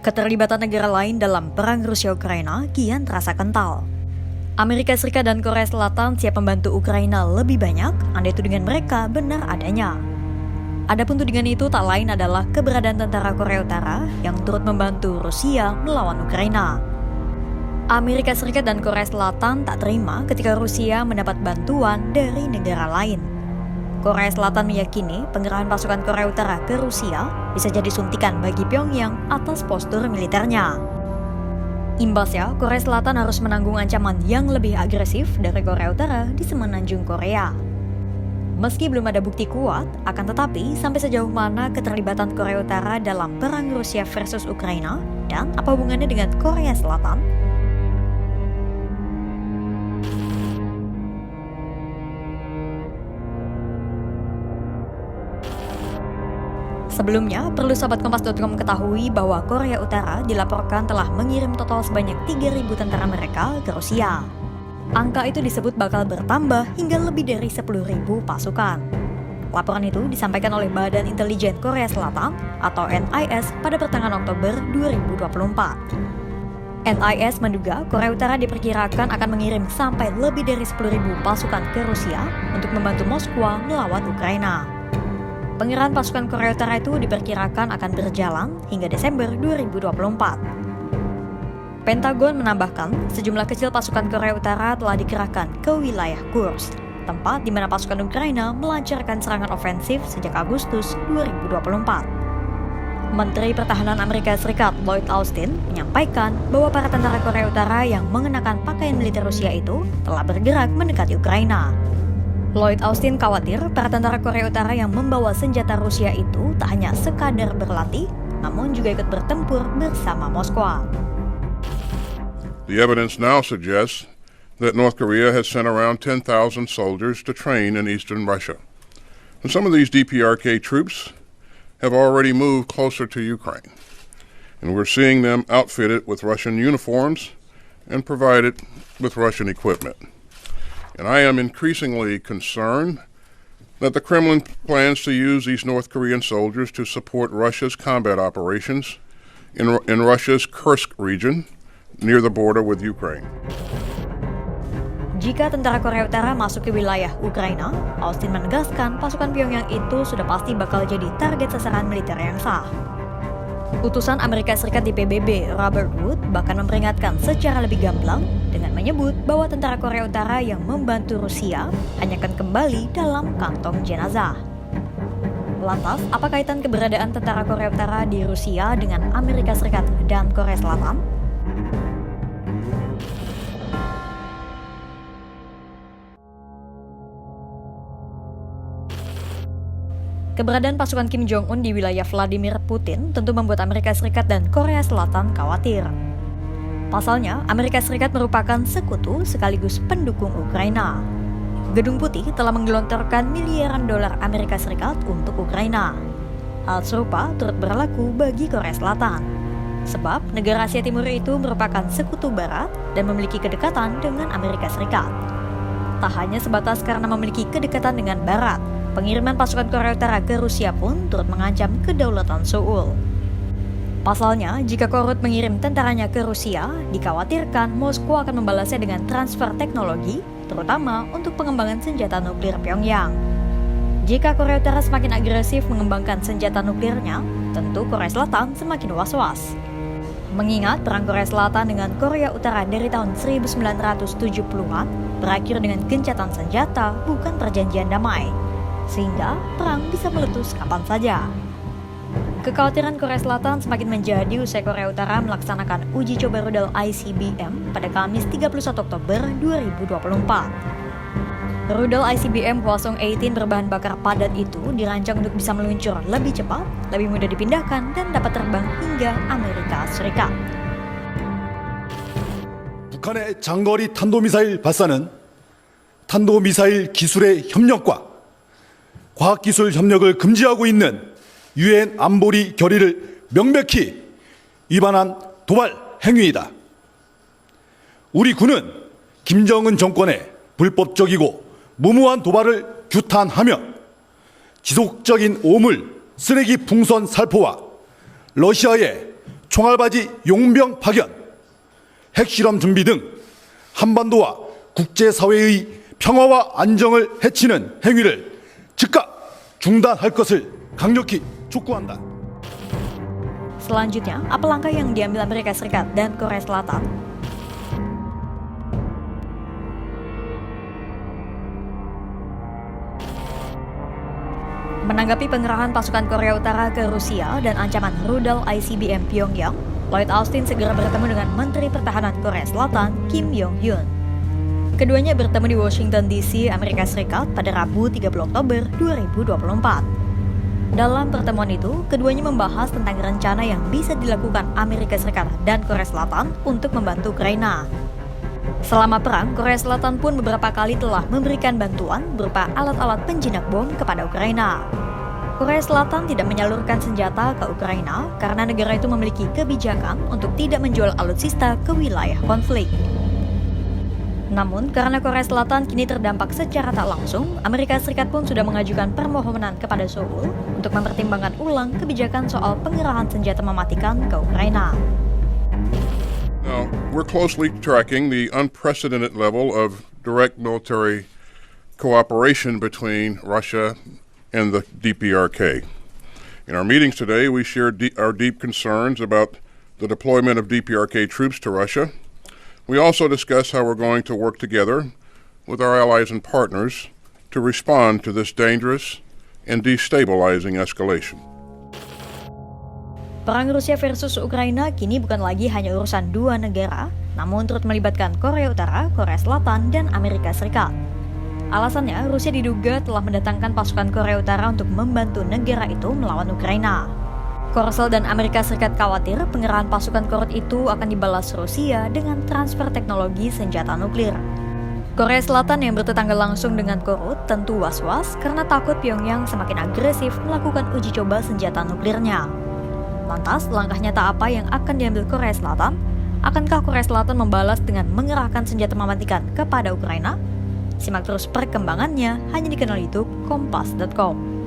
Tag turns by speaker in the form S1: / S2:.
S1: Keterlibatan negara lain dalam perang Rusia-Ukraina kian terasa kental. Amerika Serikat dan Korea Selatan siap membantu Ukraina lebih banyak, andai tudingan mereka benar adanya. Adapun tudingan itu tak lain adalah keberadaan tentara Korea Utara yang turut membantu Rusia melawan Ukraina. Amerika Serikat dan Korea Selatan tak terima ketika Rusia mendapat bantuan dari negara lain. Korea Selatan meyakini pengerahan pasukan Korea Utara ke Rusia bisa jadi suntikan bagi Pyongyang atas postur militernya. Imbasnya, Korea Selatan harus menanggung ancaman yang lebih agresif dari Korea Utara di semenanjung Korea. Meski belum ada bukti kuat, akan tetapi sampai sejauh mana keterlibatan Korea Utara dalam perang Rusia versus Ukraina dan apa hubungannya dengan Korea Selatan? Sebelumnya, perlu sahabat Kompas.com ketahui bahwa Korea Utara dilaporkan telah mengirim total sebanyak 3.000 tentara mereka ke Rusia. Angka itu disebut bakal bertambah hingga lebih dari 10.000 pasukan. Laporan itu disampaikan oleh Badan Intelijen Korea Selatan atau NIS pada pertengahan Oktober 2024. NIS menduga Korea Utara diperkirakan akan mengirim sampai lebih dari 10.000 pasukan ke Rusia untuk membantu Moskwa melawan Ukraina. Pengerahan pasukan Korea Utara itu diperkirakan akan berjalan hingga Desember 2024. Pentagon menambahkan sejumlah kecil pasukan Korea Utara telah dikerahkan ke wilayah Kursk, tempat di mana pasukan Ukraina melancarkan serangan ofensif sejak Agustus 2024. Menteri Pertahanan Amerika Serikat Lloyd Austin menyampaikan bahwa para tentara Korea Utara yang mengenakan pakaian militer Rusia itu telah bergerak mendekati Ukraina. Lloyd Austin khawatir para tentara Korea Utara yang membawa senjata Rusia itu tak hanya sekadar berlatih, namun juga ikut bertempur bersama Moskwa.
S2: The evidence now suggests that North Korea has sent around 10,000 soldiers to train in eastern Russia. And some of these DPRK troops have already moved closer to Ukraine. And we're seeing them outfitted with Russian uniforms and provided with Russian equipment. And I am increasingly concerned that the Kremlin plans to use these North Korean soldiers to support Russia's combat operations in Russia's Kursk region near the border with Ukraine.
S1: Jika tentara Korea Utara masuk ke wilayah Ukraina, Austin menegaskan pasukan Pyongyang itu sudah pasti bakal jadi target sasaran militer yang sah. Utusan Amerika Serikat di PBB, Robert Wood, bahkan memperingatkan secara lebih gamblang dengan menyebut bahwa tentara Korea Utara yang membantu Rusia hanya akan kembali dalam kantong jenazah. Lantas, apa kaitan keberadaan tentara Korea Utara di Rusia dengan Amerika Serikat dan Korea Selatan? Keberadaan pasukan Kim Jong-un di wilayah Vladimir Putin tentu membuat Amerika Serikat dan Korea Selatan khawatir. Pasalnya, Amerika Serikat merupakan sekutu sekaligus pendukung Ukraina. Gedung Putih telah menggelontorkan miliaran dolar Amerika Serikat untuk Ukraina. Hal serupa turut berlaku bagi Korea Selatan. Sebab negara Asia Timur itu merupakan sekutu barat dan memiliki kedekatan dengan Amerika Serikat. Tak hanya sebatas karena memiliki kedekatan dengan barat, pengiriman pasukan Korea Utara ke Rusia pun turut mengancam kedaulatan Seoul. Pasalnya, jika Korut mengirim tentaranya ke Rusia, dikhawatirkan Moskwa akan membalasnya dengan transfer teknologi, terutama untuk pengembangan senjata nuklir Pyongyang. Jika Korea Utara semakin agresif mengembangkan senjata nuklirnya, tentu Korea Selatan semakin was-was. Mengingat perang Korea Selatan dengan Korea Utara dari tahun 1970-an berakhir dengan gencatan senjata, bukan perjanjian damai. Sehingga perang bisa meletus kapan saja. Kekhawatiran Korea Selatan semakin menjadi usai Korea Utara melaksanakan uji coba rudal ICBM pada Kamis 31 Oktober 2024. Rudal ICBM Hwasong-18 berbahan bakar padat itu dirancang untuk bisa meluncur lebih cepat, lebih mudah dipindahkan, dan dapat terbang hingga Amerika Serikat.
S3: 북한의 장거리 탄도미사일 발사는 탄도미사일 기술의 협력과 과학기술 협력을 금지하고 있는 유엔 안보리 결의를 명백히 위반한 도발 행위이다. 우리 군은 김정은 정권의 불법적이고 무모한 도발을 규탄하며 지속적인 오물, 쓰레기 풍선 살포와 러시아의 총알바지 용병 파견, 핵실험 준비 등 한반도와 국제사회의 평화와 안정을 해치는 행위를 즉각 중단할 것을 강력히 촉구한다.
S1: Selanjutnya, apa langkah yang diambil Amerika Serikat dan Korea Selatan? Menanggapi pengerahan pasukan Korea Utara ke Rusia dan ancaman rudal ICBM Pyongyang, Lloyd Austin segera bertemu dengan Menteri Pertahanan Korea Selatan, Kim Yong-hyun. Keduanya bertemu di Washington DC, Amerika Serikat pada Rabu 30 Oktober 2024. Dalam pertemuan itu, keduanya membahas tentang rencana yang bisa dilakukan Amerika Serikat dan Korea Selatan untuk membantu Ukraina. Selama perang, Korea Selatan pun beberapa kali telah memberikan bantuan berupa alat-alat penjinak bom kepada Ukraina. Korea Selatan tidak menyalurkan senjata ke Ukraina karena negara itu memiliki kebijakan untuk tidak menjual alutsista ke wilayah konflik. Namun, karena Korea Selatan kini terdampak secara tak langsung, Amerika Serikat pun sudah mengajukan permohonan kepada Seoul untuk mempertimbangkan ulang kebijakan soal pengerahan senjata mematikan ke Ukraina.
S2: Now, we're closely tracking the unprecedented level of direct military cooperation between Russia and the DPRK. In our meetings today, we shared our deep concerns about the deployment of DPRK troops to Russia. We also discussed how we're going to work together with our allies and partners to respond to this dangerous and destabilizing escalation.
S1: Perang Rusia versus Ukraina kini bukan lagi hanya urusan dua negara, namun turut melibatkan Korea Utara, Korea Selatan, dan Amerika Serikat. Alasannya, Rusia diduga telah mendatangkan pasukan Korea Utara untuk membantu negara itu melawan Ukraina. Korsel dan Amerika Serikat khawatir pengerahan pasukan Korut itu akan dibalas Rusia dengan transfer teknologi senjata nuklir. Korea Selatan yang bertetangga langsung dengan Korut tentu was-was karena takut Pyongyang semakin agresif melakukan uji coba senjata nuklirnya. Lantas, langkah nyata apa yang akan diambil Korea Selatan? Akankah Korea Selatan membalas dengan mengerahkan senjata mematikan kepada Ukraina? Simak terus perkembangannya hanya di kanal YouTube Kompas.com.